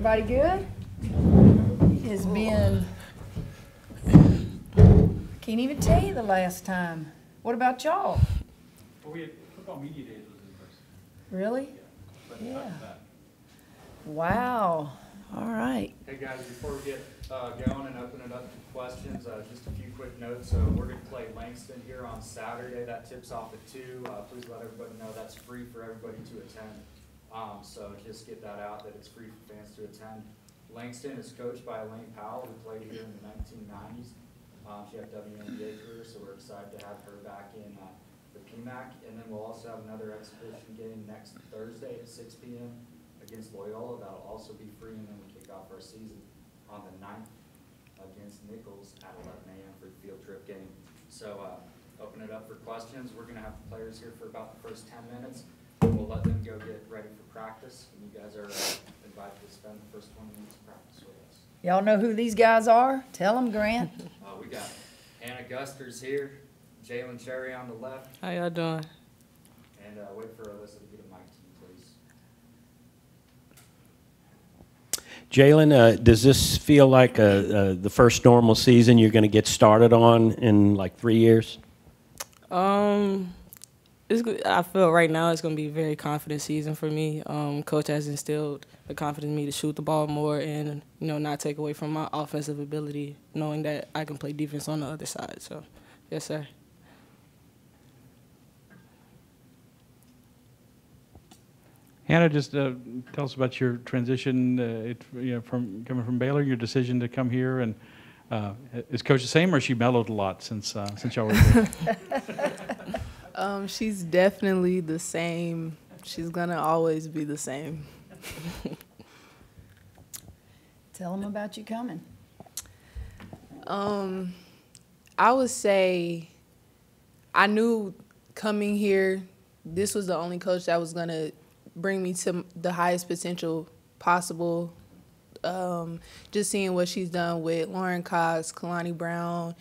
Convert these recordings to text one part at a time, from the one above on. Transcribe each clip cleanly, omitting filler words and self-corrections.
Everybody good? It has been, can't even tell you the last time. What about y'all? Well, we had football media days was in person. Really? Yeah. Wow. All right. Hey guys, before we get going and open it up to questions, just a few quick notes. So we're going to play Langston here on Saturday. That tips off at 2. Please let everybody know that's free for everybody to attend. So just get that out, that it's free for fans to attend. Langston is coached by Elaine Powell, who played here in the 1990s. She had WNBA career, so we're excited to have her back in the PMAC. And then we'll also have another exhibition game next Thursday at 6 p.m. against Loyola. That'll also be free, and then we kick off our season on the 9th against Nichols at 11 a.m. for the field trip game. So open it up for questions. We're going to have the players here for about the first 10 minutes. We'll let them go get ready for practice, and you guys are invited to spend the first 20 minutes of practice with us. Y'all know who these guys are? Tell them, Grant. We got Hannah Gusters here, Jailin Cherry on the left. How y'all doing? And wait for Alyssa to get a mic to you, please. Jailin, does this feel like the first normal season you're going to get started on in like 3 years? I feel right now it's going to be a very confident season for me. Coach has instilled the confidence in me to shoot the ball more and, not take away from my offensive ability, knowing that I can play defense on the other side. So, yes, sir. Hannah, just tell us about your transition, from coming from Baylor, your decision to come here, and is Coach the same, or has she mellowed a lot since y'all were here? She's definitely the same. She's gonna always be the same. Tell them about you coming. I would say I knew coming here, this was the only coach that was gonna bring me to the highest potential possible. Just seeing what she's done with Lauren Cox, Kalani Brown,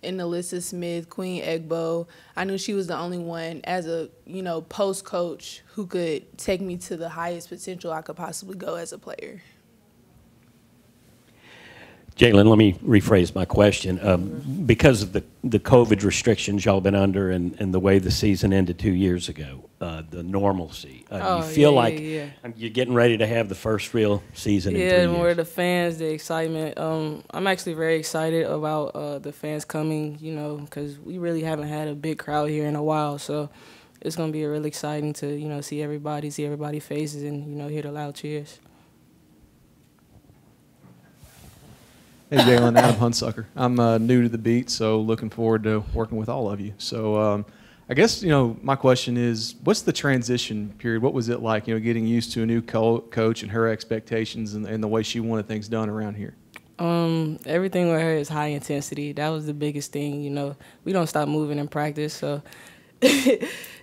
and Alyssa Smith, Queen Egbo. I knew she was the only one as a, post coach who could take me to the highest potential I could possibly go as a player. Jailin, let me rephrase my question. Because of the COVID restrictions y'all been under and the way the season ended 2 years ago, the normalcy, you feel like you're getting ready to have the first real season in 3 years. Yeah, more the fans, the excitement. I'm actually very excited about the fans coming, because we really haven't had a big crowd here in a while. So it's going to be really exciting to, see everybody's faces and, hear the loud cheers. Hey, Jailin, Adam Hunsucker. I'm new to the beat, so looking forward to working with all of you. So I guess, my question is, what's the transition period? What was it like, getting used to a new coach and her expectations and the way she wanted things done around here? Everything with her is high intensity. That was the biggest thing, We don't stop moving in practice, so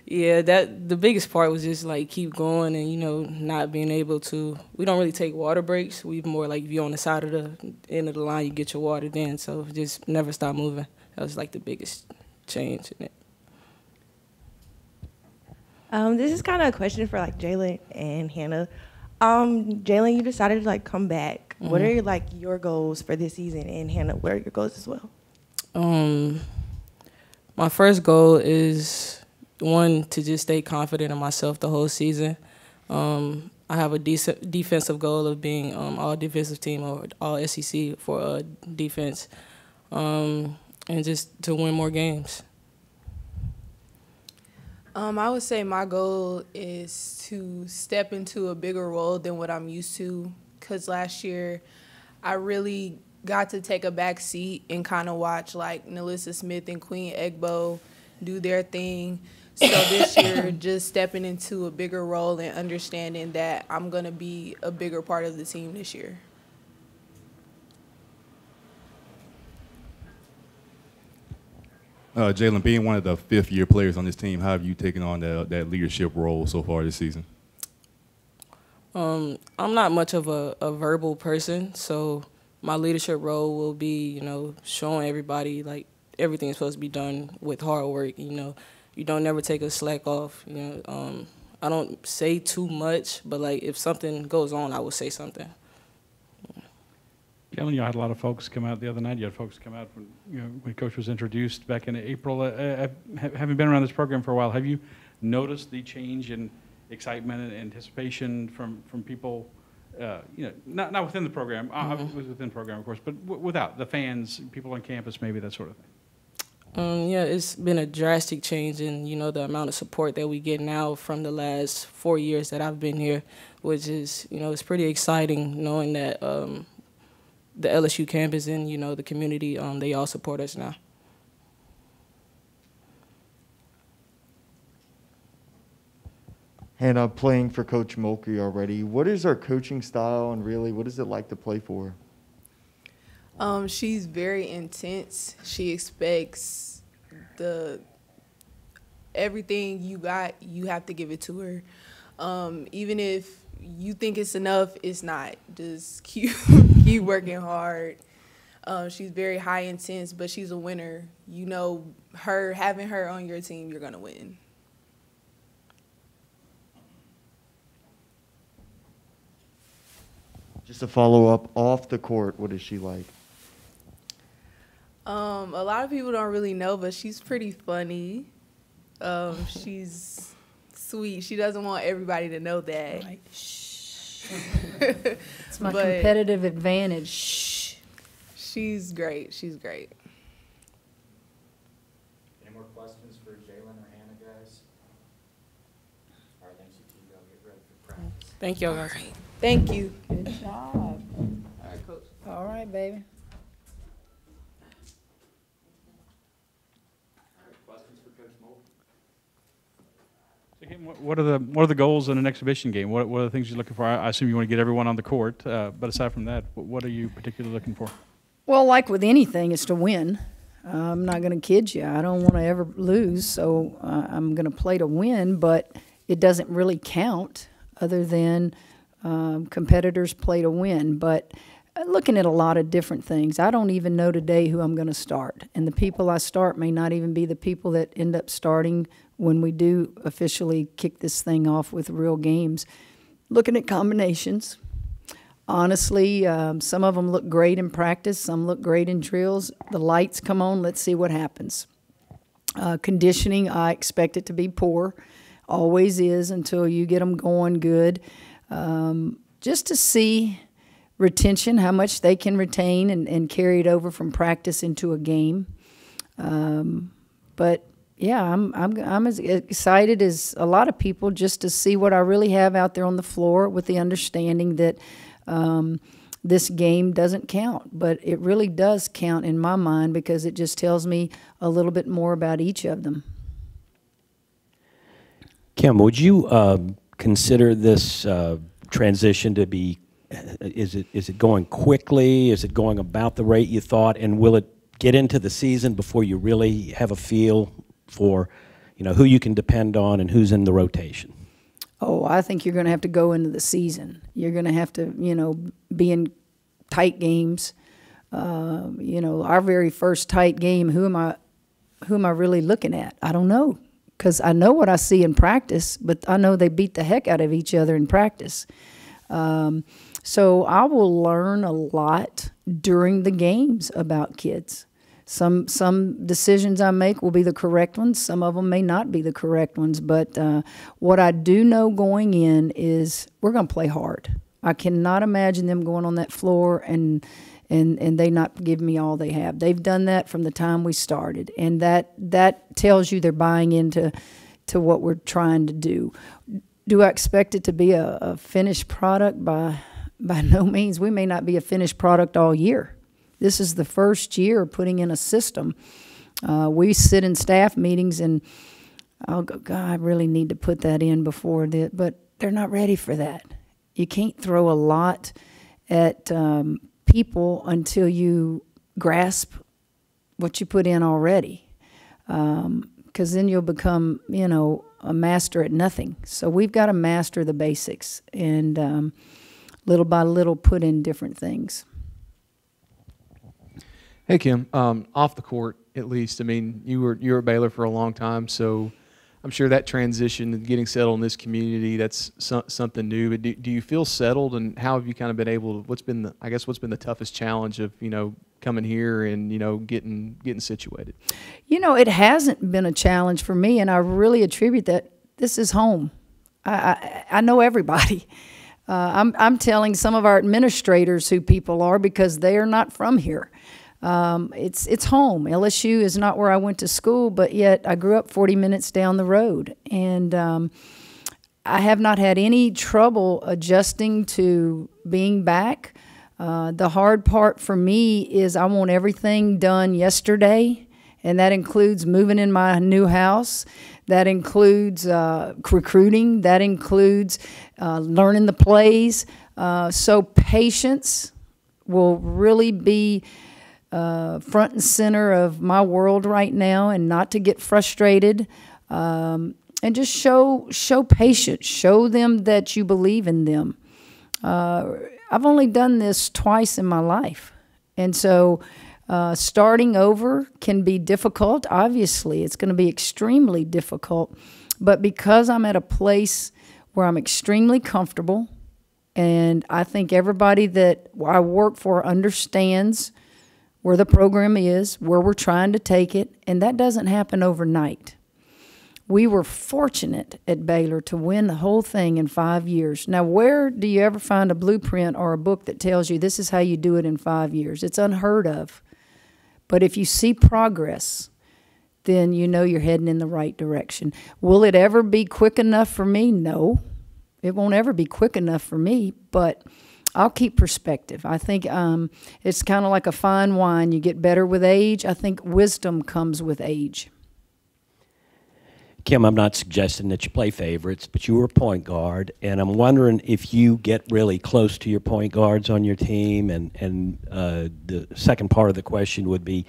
yeah, the biggest part was just like keep going and not being able to. We don't really take water breaks. We more like if you're on the side of the end of the line, you get your water then. So just never stop moving. That was like the biggest change in it. This is kind of a question for like Jailin and Hannah. Jailin, you decided to come back. Mm-hmm. What are your goals for this season, and Hannah, what are your goals as well? My first goal is, one, to just stay confident in myself the whole season. I have a decent defensive goal of being all defensive team or all SEC for defense, and just to win more games. I would say my goal is to step into a bigger role than what I'm used to, because last year I really got to take a back seat and kind of watch Nalissa Smith and Queen Egbo do their thing. So this year, just stepping into a bigger role and understanding that I'm going to be a bigger part of the team this year. Jailin, being one of the fifth-year players on this team, how have you taken on that leadership role so far this season? I'm not much of a verbal person, so my leadership role will be, showing everybody everything is supposed to be done with hard work. You don't never take a slack off. I don't say too much, but if something goes on, I will say something. Jalen, you had a lot of folks come out the other night. You had folks come out when, when Coach was introduced back in April. Having been around this program for a while, have you noticed the change in excitement and anticipation from people, not within the program, within the program, of course, but without the fans, people on campus, maybe that sort of thing? Yeah, it's been a drastic change in, the amount of support that we get now from the last 4 years that I've been here, which is, it's pretty exciting knowing that the LSU campus and, the community, they all support us now. Hannah, playing for Coach Mulkey already, what is her coaching style, and really, what is it like to play for her? She's very intense. She expects everything you got, you have to give it to her. Even if you think it's enough, it's not. Just keep working hard. She's very high intense, but she's a winner. Having her on your team, you're gonna win. Just to follow up, off the court, what is she like? A lot of people don't really know, but she's pretty funny. She's sweet. She doesn't want everybody to know that. Right. Shh. It's my competitive advantage. Shh. She's great. She's great. Any more questions for Jailin or Hannah, guys? All right, thanks, you two. Go get ready for practice. Thank y'all, guys. Thank you. Good job. All right, Coach. All right, baby. Questions for Coach Mulkey? So, Kim, what are the goals in an exhibition game? What are the things you're looking for? I assume you want to get everyone on the court, but aside from that, what are you particularly looking for? Well, like with anything, it's to win. I'm not going to kid you. I don't want to ever lose, so I'm going to play to win, but it doesn't really count other than competitors play to win. But looking at a lot of different things, I don't even know today who I'm going to start. And the people I start may not even be the people that end up starting when we do officially kick this thing off with real games. Looking at combinations. Honestly, some of them look great in practice. Some look great in drills. The lights come on. Let's see what happens. Conditioning, I expect it to be poor. Always is until you get them going good. Just to see retention, how much they can retain and carry it over from practice into a game. But yeah, I'm as excited as a lot of people just to see what I really have out there on the floor, with the understanding that this game doesn't count, but it really does count in my mind because it just tells me a little bit more about each of them. Kim, would you consider this transition to be, is it going quickly? Is it going about the rate you thought? And will it get into the season before you really have a feel for, who you can depend on and who's in the rotation? Oh, I think you're going to have to go into the season. You're going to have to, be in tight games. Our very first tight game, who am I really looking at? I don't know, because I know what I see in practice, but I know they beat the heck out of each other in practice. So I will learn a lot during the games about kids. Some decisions I make will be the correct ones. Some of them may not be the correct ones. But what I do know going in is we're going to play hard. I cannot imagine them going on that floor and they not give me all they have. They've done that from the time we started, and that tells you they're buying into what we're trying to do. Do I expect it to be a finished product? By no means. We may not be a finished product all year. This is the first year putting in a system. We sit in staff meetings and I'll go, God, I really need to put that in before that. But they're not ready for that. You can't throw a lot at people until you grasp what you put in already. Because then you'll become, a master at nothing. So we've got to master the basics and little by little put in different things. Hey, Kim, off the court, at least, you were at Baylor for a long time, so I'm sure that transition and getting settled in this community, that's something new. But do you feel settled, and how have you kind of been able to, what's been the toughest challenge of, coming here and, getting situated? It hasn't been a challenge for me, and I really attribute that this is home. I know everybody. I'm telling some of our administrators who people are because they are not from here. It's home. LSU is not where I went to school, but yet I grew up 40 minutes down the road. And I have not had any trouble adjusting to being back. The hard part for me is I want everything done yesterday, and that includes moving in my new house. That includes recruiting. That includes learning the plays. So patience will really be front and center of my world right now, and not to get frustrated, and just show patience. Show them that you believe in them. I've only done this twice in my life, and so starting over can be difficult. Obviously, it's going to be extremely difficult, but because I'm at a place where I'm extremely comfortable, and I think everybody that I work for understands where the program is, where we're trying to take it, and that doesn't happen overnight. We were fortunate at Baylor to win the whole thing in 5 years. Now, where do you ever find a blueprint or a book that tells you this is how you do it in 5 years? It's unheard of. But if you see progress, then you know you're heading in the right direction. Will it ever be quick enough for me? No. It won't ever be quick enough for me, but I'll keep perspective. I think it's kind of like a fine wine. You get better with age. I think wisdom comes with age. Kim, I'm not suggesting that you play favorites, but you were a point guard, and I'm wondering if you get really close to your point guards on your team, and the second part of the question would be,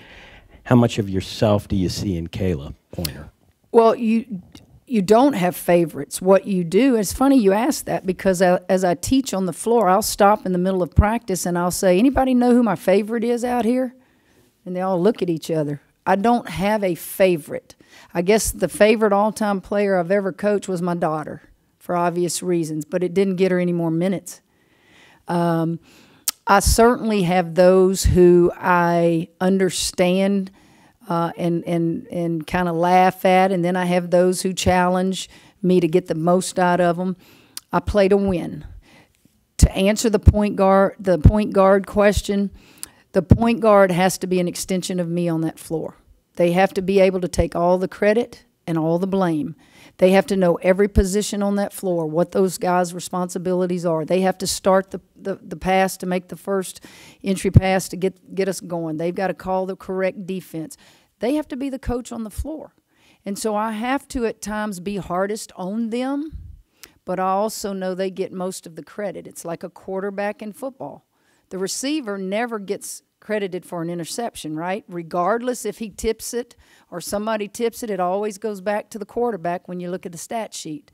how much of yourself do you see in Kayla Pointer? Well, you don't have favorites. What you do, it's funny you ask that, because as I teach on the floor, I'll stop in the middle of practice and I'll say, anybody know who my favorite is out here? And they all look at each other. I don't have a favorite. I guess the favorite all-time player I've ever coached was my daughter, for obvious reasons, but it didn't get her any more minutes. I certainly have those who I understand and kind of laugh at, and then I have those who challenge me to get the most out of them. I play to win. To answer the point guard question, the point guard has to be an extension of me on that floor. They have to be able to take all the credit and all the blame. They have to know every position on that floor, what those guys' responsibilities are. They have to start the pass to make the first entry pass to get us going. They've got to call the correct defense. They have to be the coach on the floor. And so I have to at times be hardest on them, but I also know they get most of the credit. It's like a quarterback in football. The receiver never gets credited for an interception, right? Regardless if he tips it or somebody tips it, it always goes back to the quarterback when you look at the stat sheet.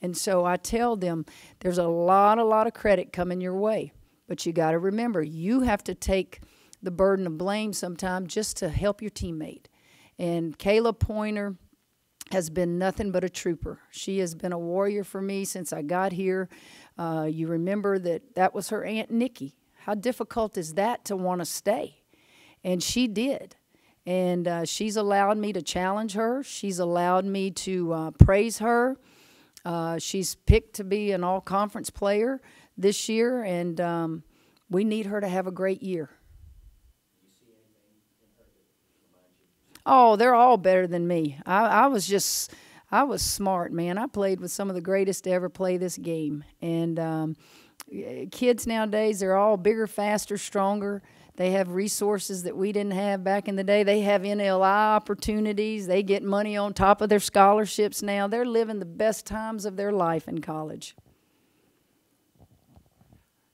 And so I tell them there's a lot of credit coming your way. But you got to remember, you have to take the burden of blame sometimes just to help your teammate. And Kayla Pointer has been nothing but a trooper. She has been a warrior for me since I got here. You remember that was her Aunt Nikki. How difficult is that to want to stay? And she did. And she's allowed me to challenge her. She's allowed me to praise her. She's picked to be an all-conference player this year, and we need her to have a great year. Oh, they're all better than me. I was smart, man. I played with some of the greatest to ever play this game. And kids nowadays, they're all bigger, faster, stronger. They have resources that we didn't have back in the day. They have NLI opportunities. They get money on top of their scholarships now. They're living the best times of their life in college.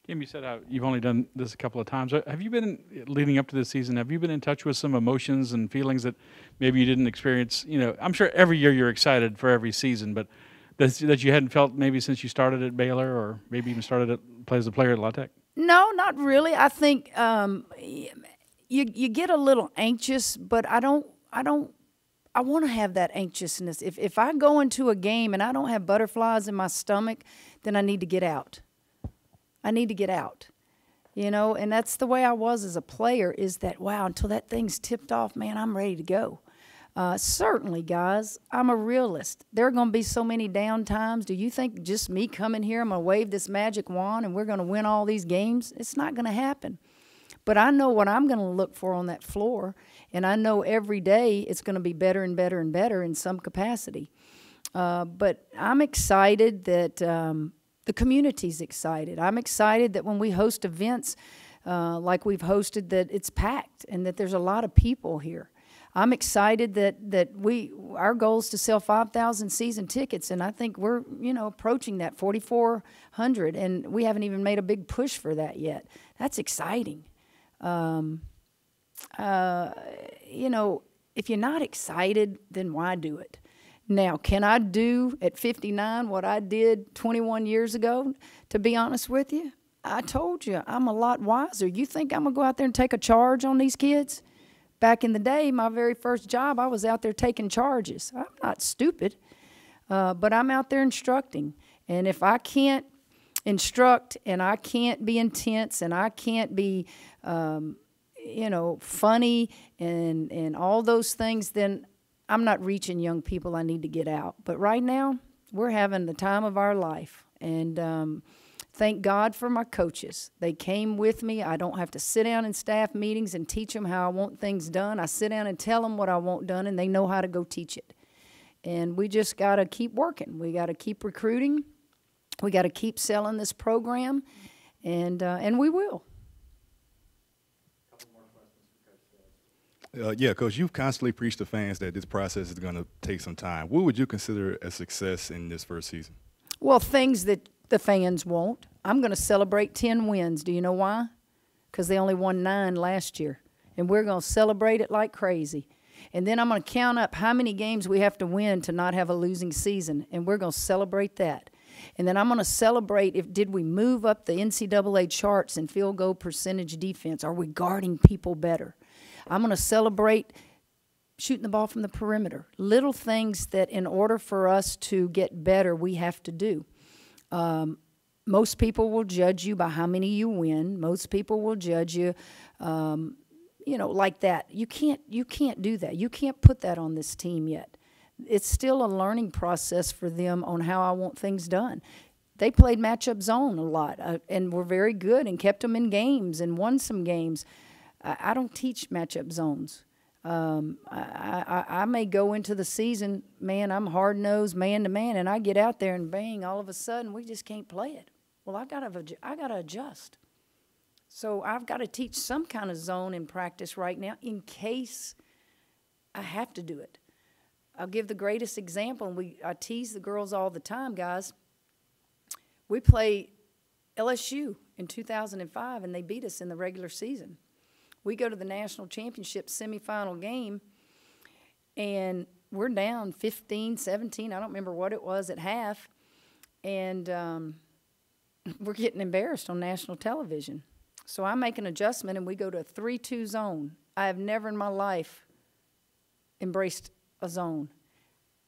Kim, you said how you've only done this a couple of times. Have you been, leading up to this season, have you been in touch with some emotions and feelings that maybe you didn't experience? I'm sure every year you're excited for every season, but that you hadn't felt maybe since you started at Baylor, or maybe even started as a player at La Tech? No, not really. I think you get a little anxious, but I I want to have that anxiousness. If I go into a game and I don't have butterflies in my stomach, then I need to get out. I need to get out. You know, and that's the way I was as a player, is that, wow, until that thing's tipped off, man, I'm ready to go. Certainly, guys, I'm a realist. There are going to be so many down times. Do you think just me coming here, I'm going to wave this magic wand and we're going to win all these games? It's not going to happen. But I know what I'm going to look for on that floor, and I know every day it's going to be better and better and better in some capacity. But I'm excited that the community's excited. I'm excited that when we host events like we've hosted, that it's packed and that there's a lot of people here. I'm excited that our goal is to sell 5,000 season tickets, and I think we're, you know, approaching that 4,400, and we haven't even made a big push for that yet. That's exciting. You know, if you're not excited, then why do it? Now, can I do at 59 what I did 21 years ago? To be honest with you, I told you, I'm a lot wiser. You think I'm going to go out there and take a charge on these kids? Back in the day, my very first job, I was out there taking charges. I'm not stupid, but I'm out there instructing. And if I can't instruct, and I can't be intense, and I can't be, you know, funny and all those things, then I'm not reaching young people. I need to get out. But right now, we're having the time of our life. And thank God for my coaches. They came with me. I don't have to sit down in staff meetings and teach them how I want things done. I sit down and tell them what I want done, and they know how to go teach it. And we just got to keep working. We got to keep recruiting. We got to keep selling this program, and we will. Yeah, Coach, you've constantly preached to fans that this process is going to take some time. What would you consider a success in this first season? Well, things that the fans won't. I'm going to celebrate 10 wins. Do you know why? Because they only won 9 last year, and we're going to celebrate it like crazy. And then I'm going to count up how many games we have to win to not have a losing season, and we're going to celebrate that. And then I'm going to celebrate did we move up the NCAA charts in field goal percentage defense? Are we guarding people better? I'm going to celebrate shooting the ball from the perimeter. Little things that in order for us to get better, we have to do. Most people will judge you by how many you win. Most people will judge you, you know, like that. You can't do that. You can't put that on this team yet. It's still a learning process for them on how I want things done. They played matchup zone a lot and were very good and kept them in games and won some games. I don't teach matchup zones. I may go into the season, man, I'm hard-nosed, man-to-man, and I get out there and bang, all of a sudden we just can't play it. Well, I gotta adjust. So I've got to teach some kind of zone in practice right now in case I have to do it. I'll give the greatest example, and I tease the girls all the time, guys. We play LSU in 2005, and they beat us in the regular season. We go to the national championship semifinal game, and we're down 15, 17. I don't remember what it was at half, and we're getting embarrassed on national television. So I make an adjustment, and we go to a 3-2 zone. I have never in my life embraced a zone.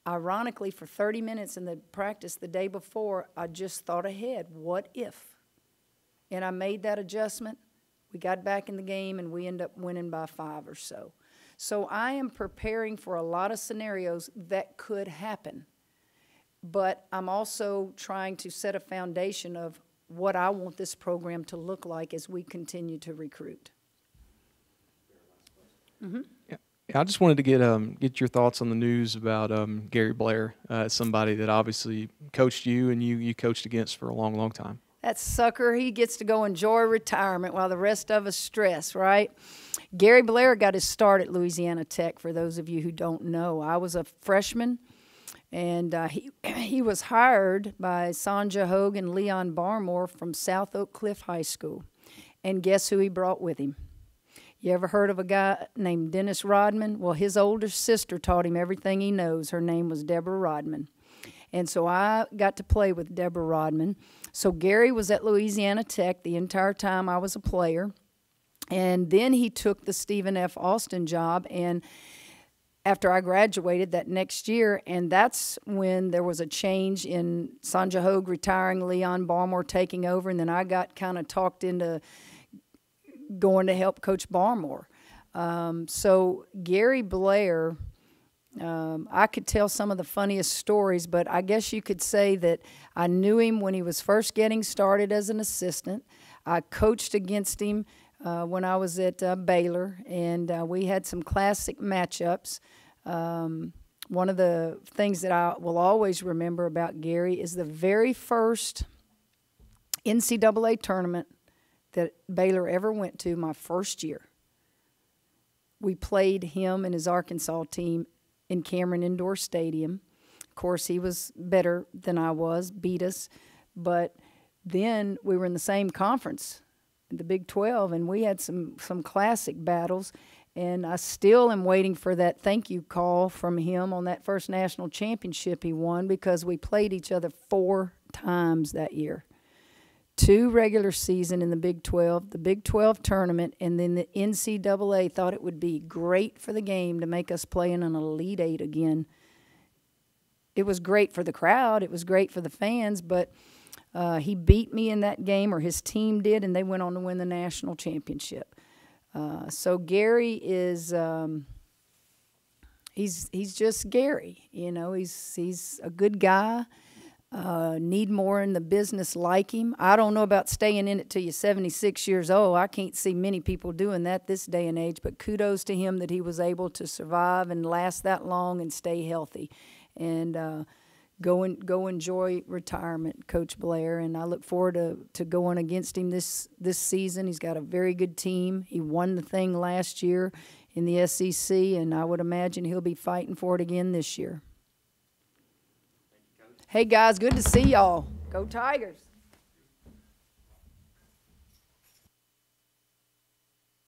Ironically, for 30 minutes in the practice the day before, I just thought ahead, what if? And I made that adjustment. We got back in the game, and we end up winning by 5 or so. So I am preparing for a lot of scenarios that could happen. But I'm also trying to set a foundation of what I want this program to look like as we continue to recruit. Mm-hmm. Yeah. I just wanted to get your thoughts on the news about Gary Blair, somebody that obviously coached you and you coached against for a long, long time. That sucker, he gets to go enjoy retirement while the rest of us stress, right? Gary Blair got his start at Louisiana Tech, for those of you who don't know. I was a freshman, and he was hired by Sanja Hogue and Leon Barmore from South Oak Cliff High School. And guess who he brought with him? You ever heard of a guy named Dennis Rodman? Well, his older sister taught him everything he knows. Her name was Deborah Rodman. And so I got to play with Deborah Rodman. So Gary was at Louisiana Tech the entire time I was a player. And then he took the Stephen F. Austin job. And after I graduated that next year, and that's when there was a change in Sanja Hogue retiring, Leon Barmore taking over, and then I got kind of talked into going to help Coach Barmore. So Gary Blair, I could tell some of the funniest stories, but I guess you could say that I knew him when he was first getting started as an assistant. I coached against him when I was at Baylor, and we had some classic matchups. One of the things that I will always remember about Gary is the very first NCAA tournament that Baylor ever went to, my first year. We played him and his Arkansas team in Cameron Indoor Stadium. Of course, he was better than I was, beat us, but then we were in the same conference, the Big 12, and we had some classic battles, and I still am waiting for that thank you call from him on that first national championship he won, because we played each other 4 times that year. 2 regular season in the Big 12, the Big 12 tournament, and then the NCAA thought it would be great for the game to make us play in an Elite Eight again. It was great for the crowd. It was great for the fans, but he beat me in that game, or his team did, and they went on to win the national championship. So Gary is he's just Gary. You know, he's a good guy. Need more in the business like him. I don't know about staying in it till you're 76 years old. I can't see many people doing that this day and age, but kudos to him that he was able to survive and last that long and stay healthy. And go enjoy retirement, Coach Blair, and I look forward to going against him this season. He's got a very good team. He won the thing last year in the SEC, and I would imagine he'll be fighting for it again this year. Hey, guys, good to see y'all. Go Tigers.